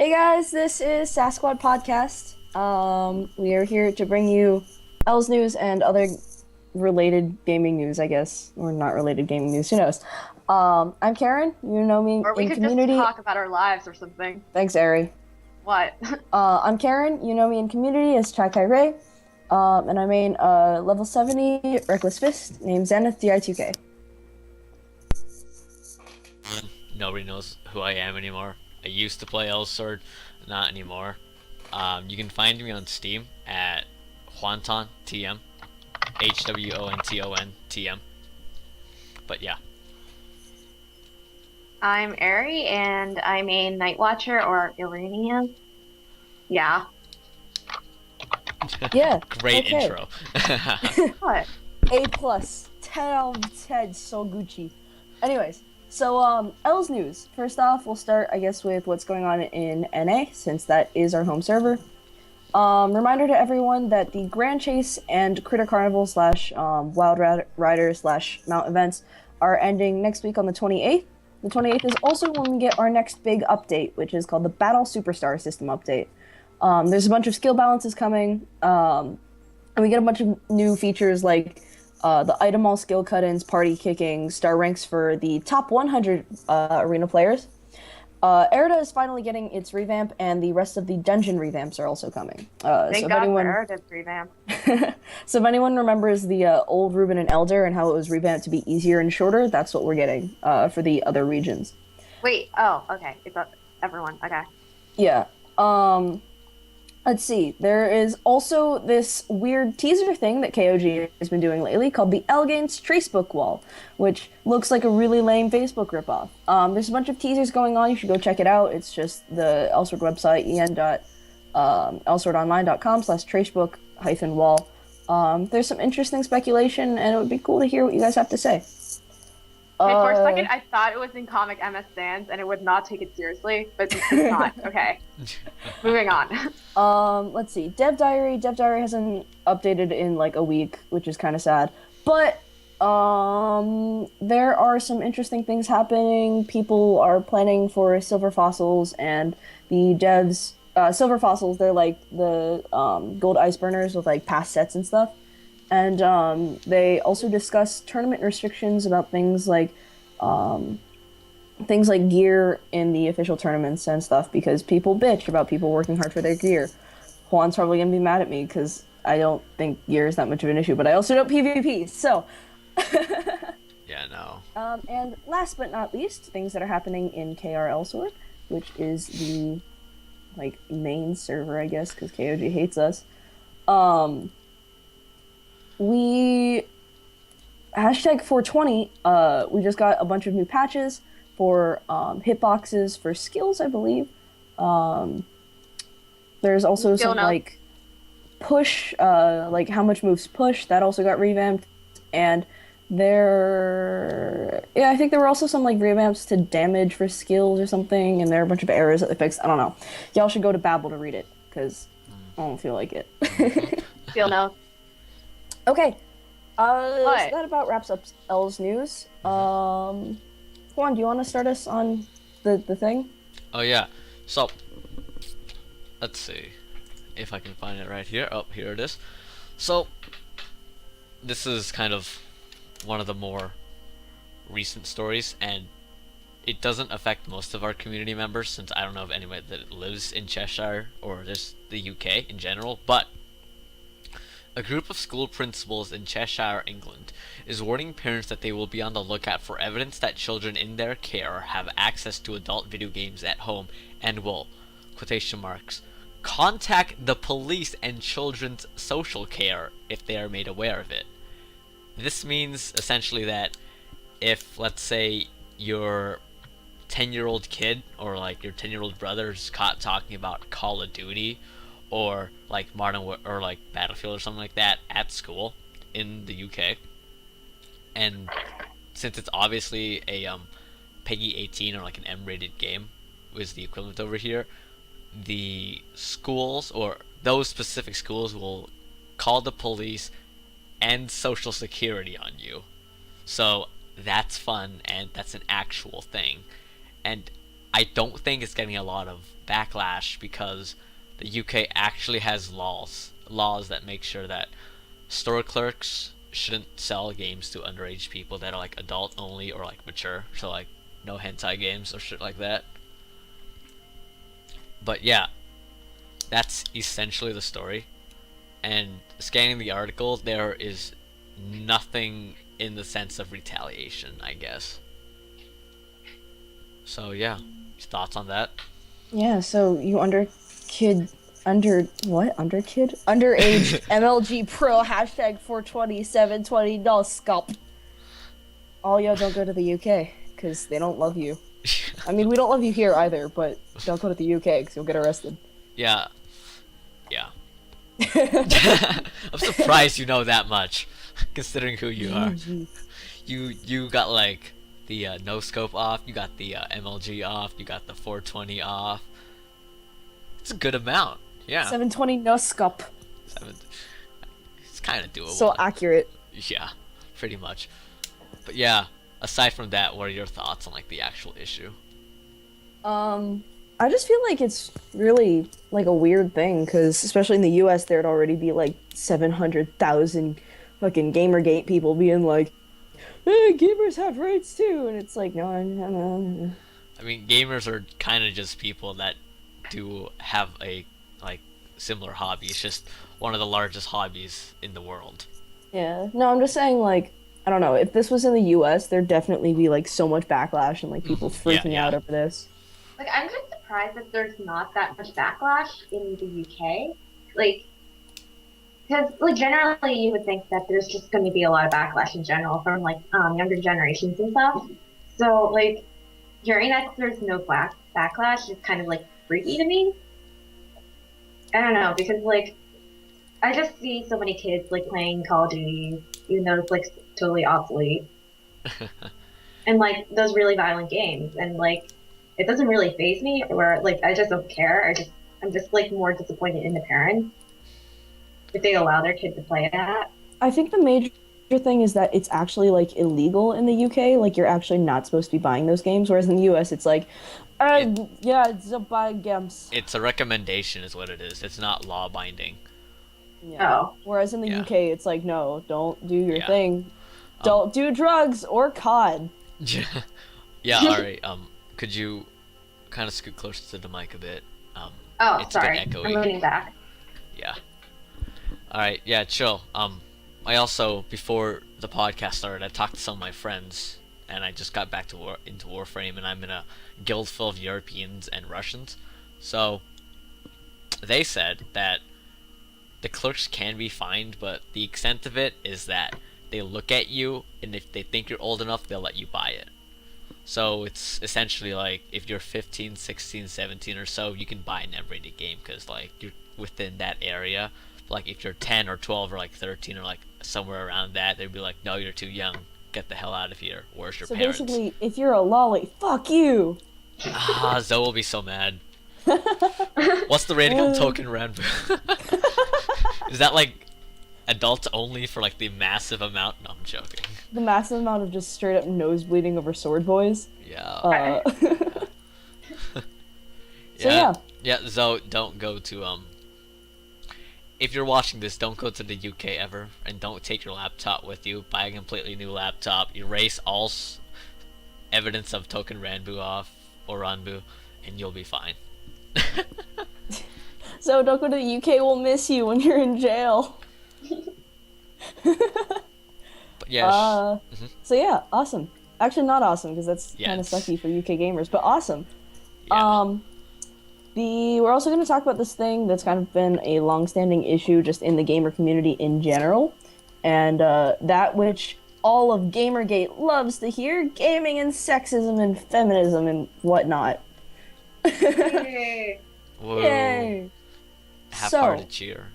Hey guys, this is Sassquad Podcast. We are here to bring you Els news and other related gaming news, I guess, or not related gaming news. Who knows? I'm Karen. You know me Or we in could just community. talk about our lives or something. Thanks, Ari. What? I'm Karen. You know me in community as Chai Kai Ray. And I main level 70 Reckless Fist named Zenith Di2K. Nobody knows who I am anymore. I used to play Elsword, not anymore. You can find me on Steam at Hwanton TM, HWONTON TM. But yeah. I'm Ari, and I'm a Night Watcher or Iranian. Yeah. Yeah. Great okay. intro. What? A plus. 10 out of 10. So Gucci. Anyways. So, Els news. First off, we'll start, I guess, with what's going on in NA, since that is our home server. Reminder to everyone that the Grand Chase and Critter Carnival / Wild Rider / Mount events are ending next week on the 28th. The 28th is also when we get our next big update, which is called the Battle Superstar System Update. There's a bunch of skill balances coming, and we get a bunch of new features like the item all skill cut-ins, party kicking, star ranks for the top 100 arena players. Erida is finally getting its revamp, and the rest of the dungeon revamps are also coming. Thank God for Erida's revamp. So if anyone remembers the old Ruben and Elder and how it was revamped to be easier and shorter, that's what we're getting for the other regions. Wait, oh, okay. It's everyone. Okay. Yeah. Let's see. There is also this weird teaser thing that KOG has been doing lately called the Elgain's Tracebook Wall, which looks like a really lame Facebook ripoff. There's a bunch of teasers going on. You should go check it out. It's just the Elsword website, elswordonline.com/tracebook-wall. There's some interesting speculation, and it would be cool to hear what you guys have to say. Okay, for a second, I thought it was in comic MS Sans, and it would not take it seriously, but it's not. Okay. Moving on. Let's see. Dev Diary hasn't updated in like a week, which is kind of sad. But there are some interesting things happening. People are planning for Silver Fossils, and the devs Silver Fossils, they're like the gold ice burners with like past sets and stuff. And they also discuss tournament restrictions about things like gear in the official tournaments and stuff, because people bitch about people working hard for their gear. Juan's probably gonna be mad at me because I don't think gear is that much of an issue, but I also don't PvP, so. Yeah, no. And last but not least, things that are happening in KR Elsword, which is the main server, I guess, because KOG hates us. We #420. We just got a bunch of new patches for hitboxes for skills, I believe. There's also some push, how much moves push. That also got revamped, and I think there were also some revamps to damage for skills or something, and there are a bunch of errors that they fixed. I don't know. Y'all should go to Babel to read it because I don't feel like it. Feel no. Okay, so that about wraps up Els news. Juan, do you want to start us on the thing? Oh yeah. So let's see if I can find it right here. Oh, here it is. So this is kind of one of the more recent stories, and it doesn't affect most of our community members, since I don't know of anyone that lives in Cheshire or just the UK in general, but a group of school principals in Cheshire, England, is warning parents that they will be on the lookout for evidence that children in their care have access to adult video games at home and will, quotation marks, contact the police and children's social care if they are made aware of it. This means essentially that if, let's say, your 10-year-old kid or your 10-year-old brother is caught talking about Call of Duty or Battlefield or something like that at school in the UK, and since it's obviously a PEGI 18 or an M-rated game was the equivalent over here, the schools or those specific schools will call the police and social security on you. So that's fun, and that's an actual thing. And I don't think it's getting a lot of backlash because the UK actually has laws that make sure that store clerks shouldn't sell games to underage people that are like adult only or like mature, so like no hentai games or shit like that. But yeah, that's essentially the story. And scanning the article, there is nothing in the sense of retaliation, I guess. So yeah, thoughts on that? Yeah, so you underage MLG Pro hashtag 42720 no scalp. Oh, yo, don't go to the UK because they don't love you. I mean, we don't love you here either, but don't go to the UK because you'll get arrested. Yeah. Yeah. I'm surprised you know that much, considering who you are. You got like the no scope off, you got the MLG off, you got the 420 off. It's a good amount. Yeah. 720 no scope. It's kind of doable. So accurate. Yeah, pretty much. But yeah, aside from that, what are your thoughts on like the actual issue? I just feel like it's really like a weird thing because especially in the US there'd already be like 700,000 fucking Gamergate people being like, hey, gamers have rights too, and it's like, no. I mean, gamers are kind of just people that do have a like similar hobby. It's just one of the largest hobbies in the world. Yeah. No, I'm just saying, like, I don't know. If this was in the US, there'd definitely be, like, so much backlash and, like, people freaking out over this. Like, I'm just surprised that there's not that much backlash in the UK. Like, because, like, generally you would think that there's just going to be a lot of backlash in general from, like, younger generations and stuff. So, like, hearing that there's no backlash is kind of, like, freaky to me. I don't know, because, like, I just see so many kids, like, playing Call of Duty, even though it's, like, totally obsolete. And, like, those really violent games. And, like, it doesn't really faze me, or, like, I just don't care. I'm just, like, more disappointed in the parents if they allow their kid to play that. I think the major thing is that it's actually, like, illegal in the UK. Like, you're actually not supposed to be buying those games, whereas in the US, it's like, yeah, it's a buy games. It's a recommendation is what it is. It's not law binding. Yeah. Oh. Whereas in the UK, it's like, no, don't do your Yeah. thing. Don't do drugs or COD. Yeah, alright. Could you kind of scoot closer to the mic a bit? It's Sorry. a bit echoey. I'm leaning back. Yeah. Alright, yeah, chill. I also, before the podcast started, I talked to some of my friends, and I just got back to into Warframe, and I'm in a guild full of Europeans and Russians. So, they said that the clerks can be fined, but the extent of it is that they look at you, and if they think you're old enough, they'll let you buy it. So it's essentially like if you're 15, 16, 17 or so, you can buy an M-rated game because like you're within that area. But, like if you're 10 or 12 or like 13 or like somewhere around that, they'd be like, no, you're too young. Get the hell out of here. Where's your parents? So basically, if you're a lolly, fuck you. Zoe will be so mad. What's the rating on Token Ranbu? Is that like adults only for like the massive amount? No, I'm joking. The massive amount of just straight up nosebleeding over sword boys. Yeah. So yeah, Zoe, don't go to if you're watching this, don't go to the UK ever, and don't take your laptop with you. Buy a completely new laptop. Erase all evidence of Token Ranbu off, or Ranbu, and you'll be fine. So don't go to the UK, we'll miss you when you're in jail. But yeah. So yeah, awesome. Actually not awesome, because that's kind of sucky for UK gamers, but awesome. Yeah. We're also going to talk about this thing that's kind of been a long-standing issue just in the gamer community in general, and that which all of Gamergate loves to hear, gaming and sexism and feminism and whatnot. Yay. Whoa. Yay! Half-hearted cheer.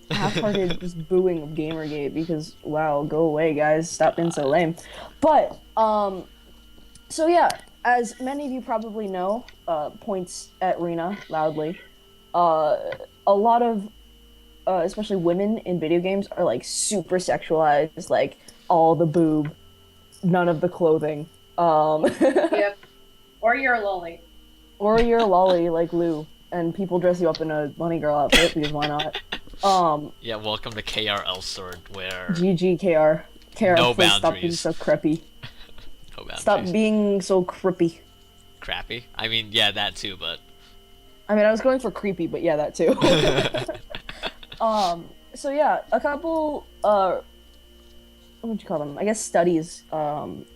Half-hearted just booing of Gamergate because, wow, go away, guys. Stop being so lame. But, so yeah, as many of you probably know, points at Rena loudly, a lot of, especially women in video games are, like, super sexualized, like, all the boob, none of the clothing. Yep. Or you're a lolly. Or you're a lolly like Lou, and people dress you up in a bunny girl outfit because why not? Yeah, welcome to KR Elsword, where GGKR. KR, no please stop being boundaries. so creepy. No boundaries. Stop being so creepy. Crappy. I mean, yeah, that too, but I mean, I was going for creepy, but yeah, that too. So yeah, a couple, what would you call them? I guess studies,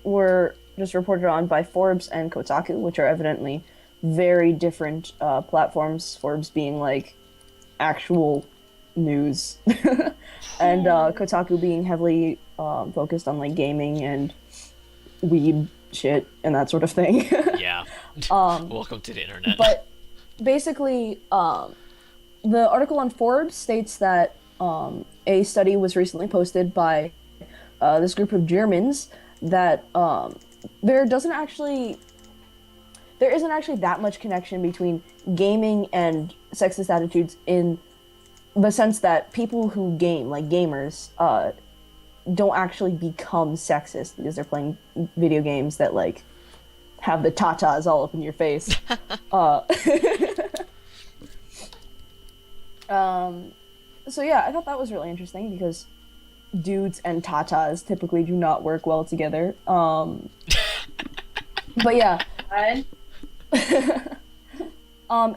were just reported on by Forbes and Kotaku, which are evidently very different, platforms. Forbes being, like, actual news, and, Kotaku being heavily, focused on, like, gaming and weeb shit and that sort of thing. yeah. Welcome to the internet. But basically, the article on Forbes states that a study was recently posted by this group of Germans that there isn't actually that much connection between gaming and sexist attitudes, in the sense that people who game, like gamers, don't actually become sexist because they're playing video games that, like, have the tatas all up in your face. So yeah, I thought that was really interesting because dudes and tatas typically do not work well together. But yeah.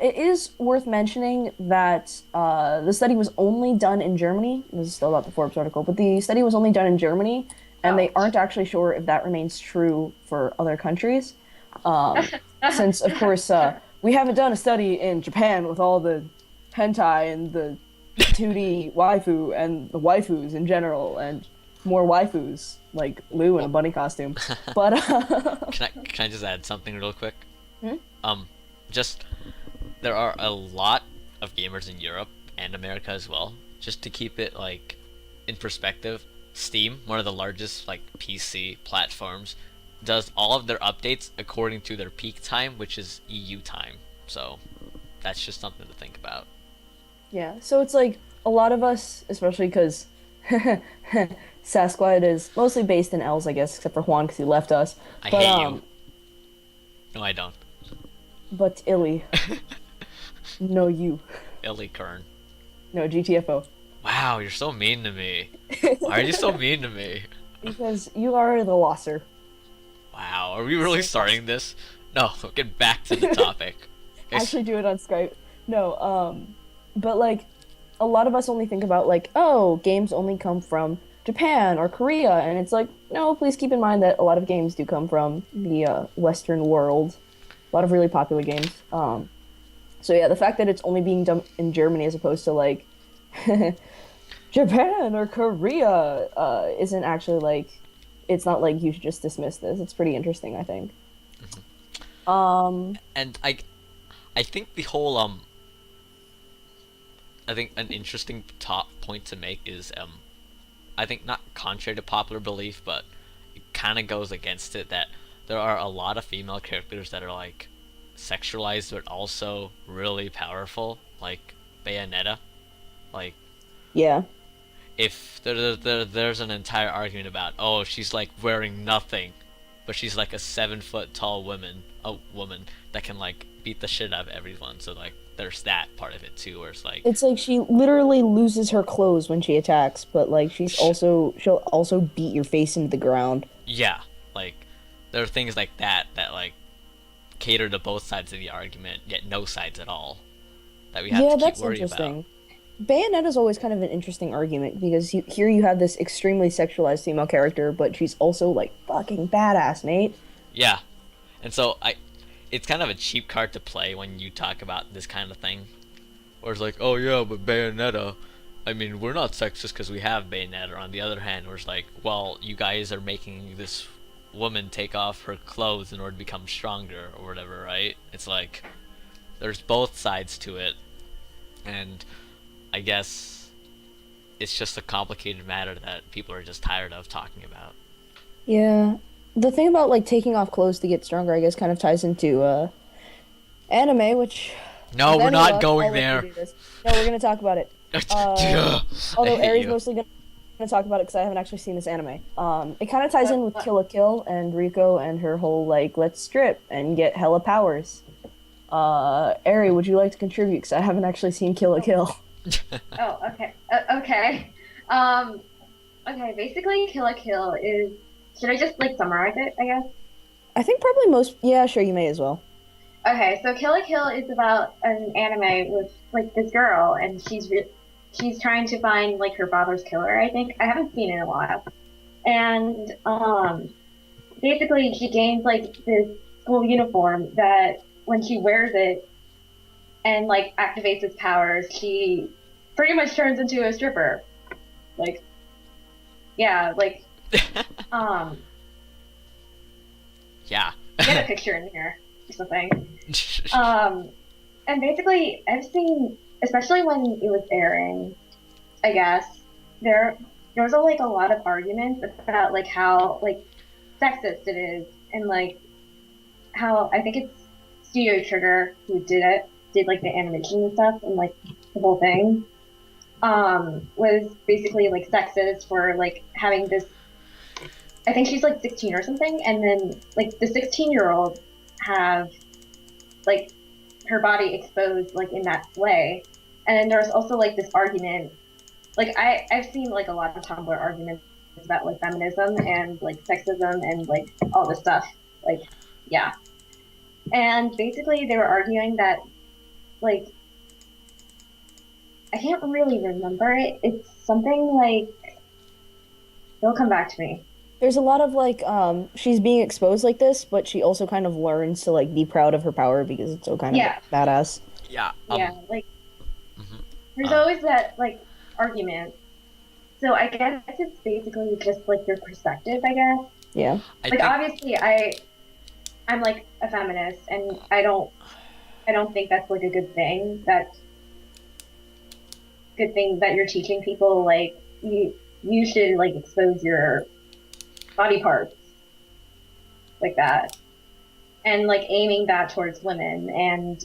It is worth mentioning that the study was only done in Germany. This is still about the Forbes article, but the study was only done in Germany, and they aren't actually sure if that remains true for other countries. Since, of course, we haven't done a study in Japan with all the hentai and the 2D waifu and the waifus in general, and more waifus, like Lou in a bunny costume. But Can I just add something real quick? Hmm? Just there are a lot of gamers in Europe and America as well. Just to keep it like in perspective, Steam, one of the largest like PC platforms, does all of their updates according to their peak time, which is EU time. So that's just something to think about. yeah, so it's like a lot of us, especially because Sasscast is mostly based in Els, I guess, except for Juan because he left us. I But hate you. No, I don't. but Illy, no you, Illy Kern. no GTFO, Wow, you're so mean to me. Why are you so mean to me? because you are the losser. Wow, are we really starting this? No, get back to the topic. Actually do it on Skype. No, but like a lot of us only think about like, oh, games only come from Japan or Korea, and it's like, no, please keep in mind that a lot of games do come from the Western world. A lot of really popular games. So yeah, the fact that it's only being done in Germany as opposed to like Japan or Korea isn't actually like, it's not like you should just dismiss this. It's pretty interesting, I think. And I think the whole I think an interesting top point to make is I think not contrary to popular belief, but it kind of goes against it that there are a lot of female characters that are like sexualized but also really powerful, like Bayonetta. Like, Yeah. if there's an entire argument about, oh, she's like wearing nothing, but she's like a 7 foot tall woman that can like beat the shit out of everyone. So like there's that part of it too, where it's like She literally loses her clothes when she attacks, but like she'll also beat your face into the ground. yeah, like there are things like that like cater to both sides of the argument, yet no sides at all, that we have to keep That's worrying interesting. about. Bayonetta's always kind of an interesting argument because here you have this extremely sexualized female character, but she's also like fucking badass, mate. Yeah, and so it's kind of a cheap card to play when you talk about this kind of thing, where it's like, oh yeah, but Bayonetta, I mean, we're not sexist because we have Bayonetta. On the other hand, where it's like, well, you guys are making this woman take off her clothes in order to become stronger or whatever, right? It's like there's both sides to it, and I guess it's just a complicated matter that people are just tired of talking about. Yeah. The thing about like taking off clothes to get stronger, I guess, kind of ties into anime, which No, with we're any not luck, going I'll let you there. do this. No, we're gonna talk about it. Although I hate Aries you. mostly gonna to talk about it because I haven't actually seen this anime. It kind of ties in with What? Killa Kill and Rico and her whole like let's strip and get hella powers. Ari, would you like to contribute? Because I haven't actually seen Killa Kill. Oh, okay. Okay. Um, okay, basically Kill Kill is should I just like summarize it, I guess? I think probably most. Yeah, sure, you may as well. Okay, so Kill Kill is about an anime with like this girl and she's trying to find like her father's killer, I think. I haven't seen it in a while. And basically she gains like this school uniform that when she wears it and like activates its powers, she pretty much turns into a stripper. Like yeah, like um Yeah. get a picture in here or something. Um and basically I've seen especially when it was airing, I guess, there was like a lot of arguments about like how like sexist it is and like how I think it's Studio Trigger who did like the animation and stuff and like the whole thing was basically like sexist for like having this I think she's like 16 or something and then like the 16-year-old have like her body exposed like in that way and then there's also like this argument like I've seen like a lot of Tumblr arguments about like feminism and like sexism and like all this stuff like yeah and basically they were arguing that like I can't really remember it. It's something like it'll come back to me. There's a lot of like, she's being exposed like this, but she also kind of learns to like be proud of her power because it's so kind of Yeah, badass. Yeah. yeah. Like Mhm. there's Uh, always that like argument. So I guess it's basically just like your perspective, I guess. Yeah. I Like think. obviously I'm like a feminist and I don't think that's like a good thing that you're teaching people like you should like expose your body parts like that and like aiming that towards women and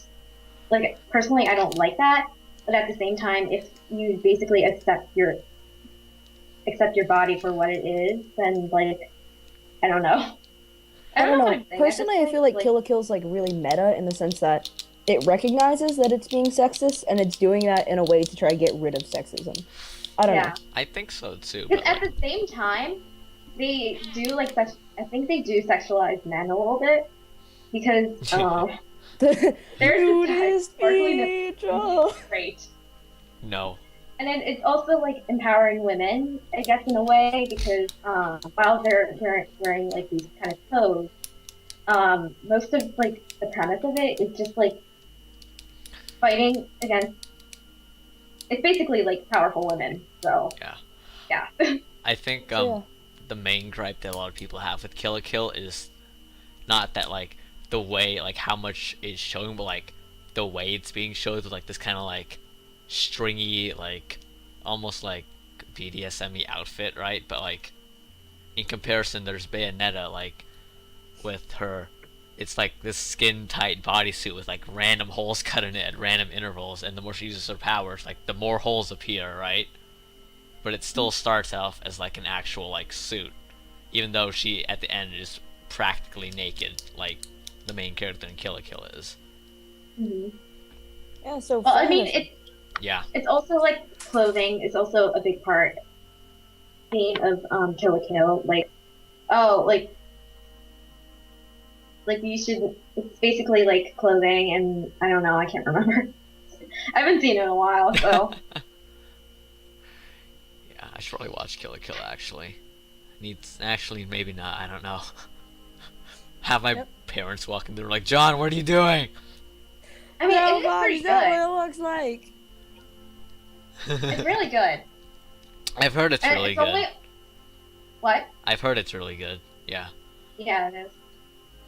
like personally I don't like that but at the same time if you basically accept your body for what it is then like I don't know I don't what know. I'm saying at this Personally, I point feel like like Kill la Kill's like really meta in the sense that it recognizes that it's being sexist and it's doing that in a way to try to get rid of sexism. I don't know. yeah I think so too. because But at like, the same time they do like sex I think they do sexualize men a little bit because there's You this guy is sparkling Angel. great. no. And then it's also like empowering women, I guess, in a way, because while they're wearing like these kind of clothes, most of like the premise of it is just like fighting against. It's basically like powerful women. So Yeah. yeah, I think So, yeah. the main gripe that a lot of people have with Kill la Kill is not that like the way like how much is showing, but like the way it's being showed with like this kind of like stringy like almost like BDSM-y outfit, right? But like in comparison, there's Bayonetta like with her. It's like this skin tight bodysuit with like random holes cut in it at random intervals, and the more she uses her powers, like the more holes appear, right? But it still starts off as like an actual like suit, even though she at the end is practically naked, like the main character in Kill la Kill is. hmm Yeah, so well, I mean, feminism. Yeah. it's also like clothing is also a big part theme of Kill la Kill. Like, oh, like you should. It's basically like clothing, and I don't know. I can't remember. I haven't seen it in a while, so Yeah, I should probably watch Kill la Kill actually. Needs actually maybe not. I don't know. Have my Yep. parents walking through like, John, what are you doing? I mean, No, it is Mom, pretty is that good. what it looks like? It's really good. I've heard it's And really it's good. only what? I've heard it's really good. Yeah. Yeah, it is.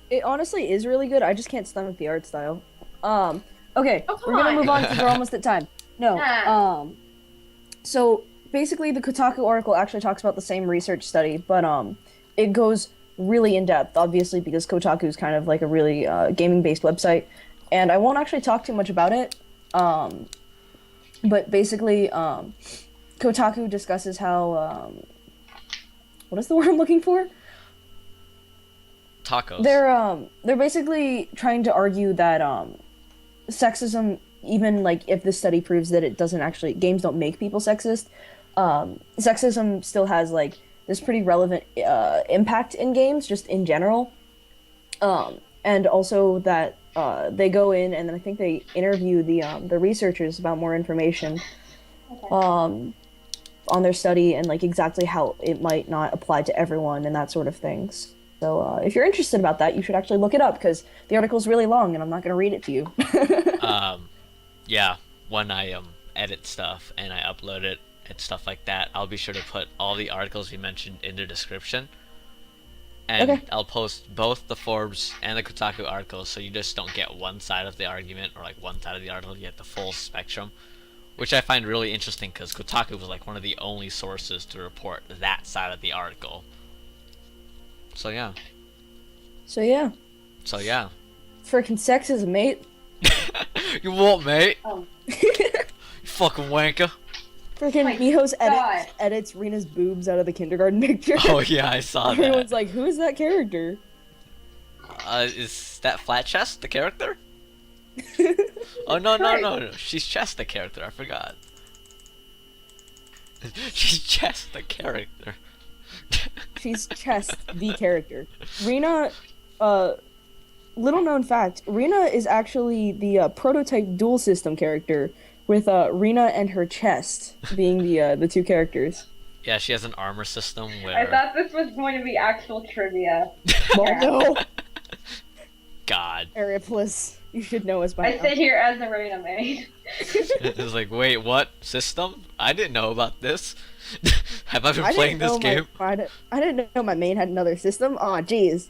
It honestly is really good. I just can't stomach the art style. Okay, Oh, come we're gonna on. move on because we're almost at time. No, Ah. so basically the Kotaku article actually talks about the same research study, but it goes really in depth, obviously because Kotaku is kind of like a really gaming based website, and I won't actually talk too much about it. But basically, Kotaku discusses how what is the word I'm looking for? Tacos. They're basically trying to argue that sexism, even like if the study proves that it doesn't actually, games don't make people sexist, sexism still has like this pretty relevant impact in games just in general. And also that they go in and then I think they interview the researchers about more information Okay. on their study and like exactly how it might not apply to everyone and that sort of things. So if you're interested about that, you should actually look it up because the article's really long and I'm not going to read it to you. Yeah, when I edit stuff and I upload it and stuff like that, I'll be sure to put all the articles we mentioned in the description. And Okay. I'll post both the Forbes and the Kotaku articles, so you just don't get one side of the argument or like one side of the article. You get the full spectrum, which I find really interesting because Kotaku was like one of the only sources to report that side of the article. So yeah. So yeah, So yeah. freaking sexism, mate. You what, mate? Oh, You fucking wanker. Freaking my Miho's God. edits Rena's boobs out of the kindergarten picture. Oh yeah, I saw Everyone's that. like, who is that character? Is that Flat Chest the character? Oh no! She's Chest the character. I forgot. She's Chest the character. She's Chest, the character. Rena, little known fact, Rena is actually the prototype dual system character, with Rena and her chest being the two characters. Yeah, she has an armor system where. I thought this was going to be actual trivia. Well, no, God. Areopolis, you should know us by I now. sit here as a Rena maid. It's like, wait, what system? I didn't know about this. Have I been I playing didn't this know game? I didn't know my main had another system. Aw, jeez.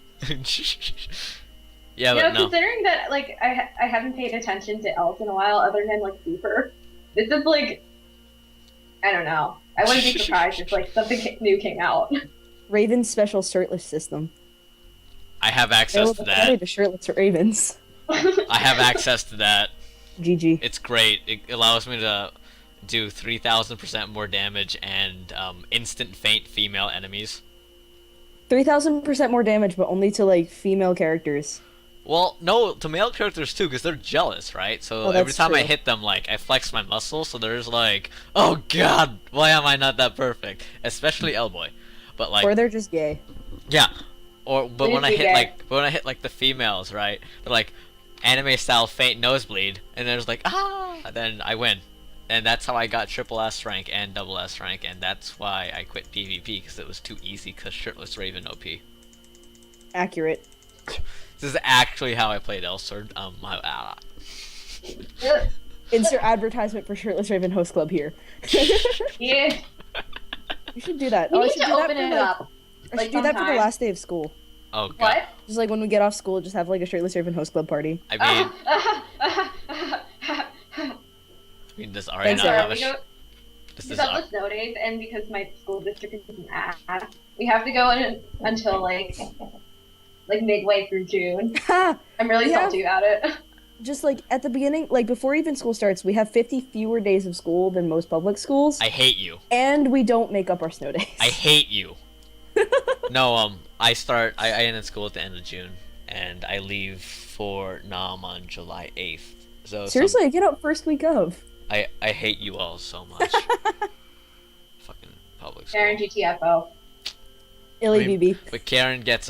Yeah, You but know, no. considering that, like, I haven't paid attention to Elf in a while, other than, like, Super, this is, like, I don't know. I wouldn't be surprised if, like, something new came out. Raven's special shirtless system. I have access to that. The shirtless Ravens. I have access to that. GG. It's great. It allows me to do 3,000% more damage and instant faint female enemies. 3,000% more damage, but only to like female characters. Well, no, to male characters too, because they're jealous, right? So Oh, every that's time I true. hit them, like, I flex my muscles, so there's like, oh god, why am I not that perfect? Especially Elboy. But like, Or they're just gay. yeah. But when I Please be hit gay. like the females, right? They're like anime style faint nosebleed, and there's like then I win, and that's how I got triple S rank and double S rank, and that's why I quit PvP because it was too easy. Cause shirtless Raven OP. Accurate. This is actually how I played Elsword. Insert advertisement for Shirtless Raven Host Club here. Yeah. You should do that. You I need should to do that open for it like, up. I like, should do that for the sometime. last day of school. Oh god. What? Just like when we get off school, just have like a Shirtless Raven Host Club party. I mean, does Ari Thanks, not Eric. have a we go this to is Douglas snow days, and because my school district is an ass, we have to go in until like midway through June. Ha! I'm really Yeah. salty about it. Just like at the beginning, like before even school starts, we have 50 fewer days of school than most public schools, I hate you. and we don't make up our snow days. I hate you. No, I end at school at the end of June, and I leave for Nam on July 8th. So Seriously, I get out first week of. I hate you all so much. Fucking public school. Karen GTFO. Illy I mean, BB. But Karen gets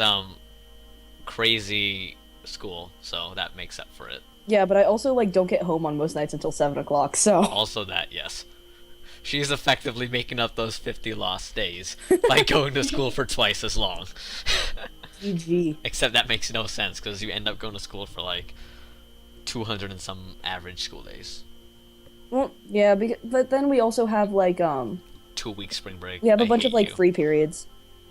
crazy school, so that makes up for it. Yeah, but I also like don't get home on most nights until 7 o'clock. So Also that, yes. She's effectively making up those 50 lost days by going to school for twice as long. GG. Except that makes no sense because you end up going to school for like 200 and some average school days. Well, yeah, but then we also have like 2 weeks spring break. we have a I bunch of hate like you. free periods.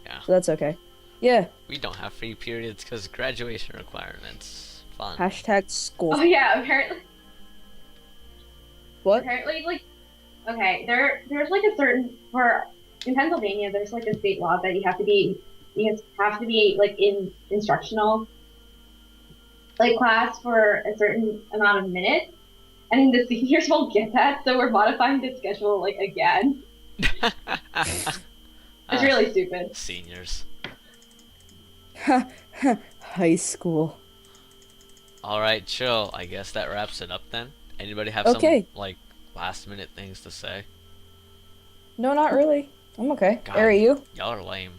Yeah. So that's okay. Yeah. We don't have free periods because graduation requirements. Fun. Hashtag school. Oh yeah, apparently, What? like, okay, there's like a certain in Pennsylvania, there's like a state law that you have to be like in instructional like class for a certain amount of minutes, and the seniors won't get that, so we're modifying the schedule like again. It's really stupid. Seniors. High school. Alright, chill. I guess that wraps it up then. Anybody have Okay. some, like, last minute things to say? No, not really. I'm okay. God, Are you? Y'all are lame.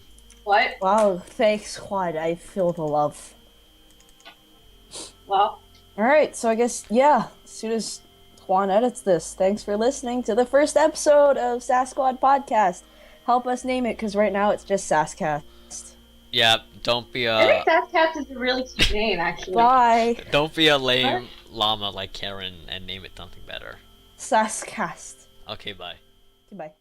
What? Wow, thanks, squad. I feel the love. Well, Alright, so I guess, yeah, as soon as Juan edits this, thanks for listening to the first episode of Sasquad Podcast. Help us name it, because right now it's just Sasscast. Yeah, don't be I a think Sasscast is a really cute name, actually. Bye. don't be a lame llama like Karen and name it something better. Sasscast. Okay, bye. Goodbye.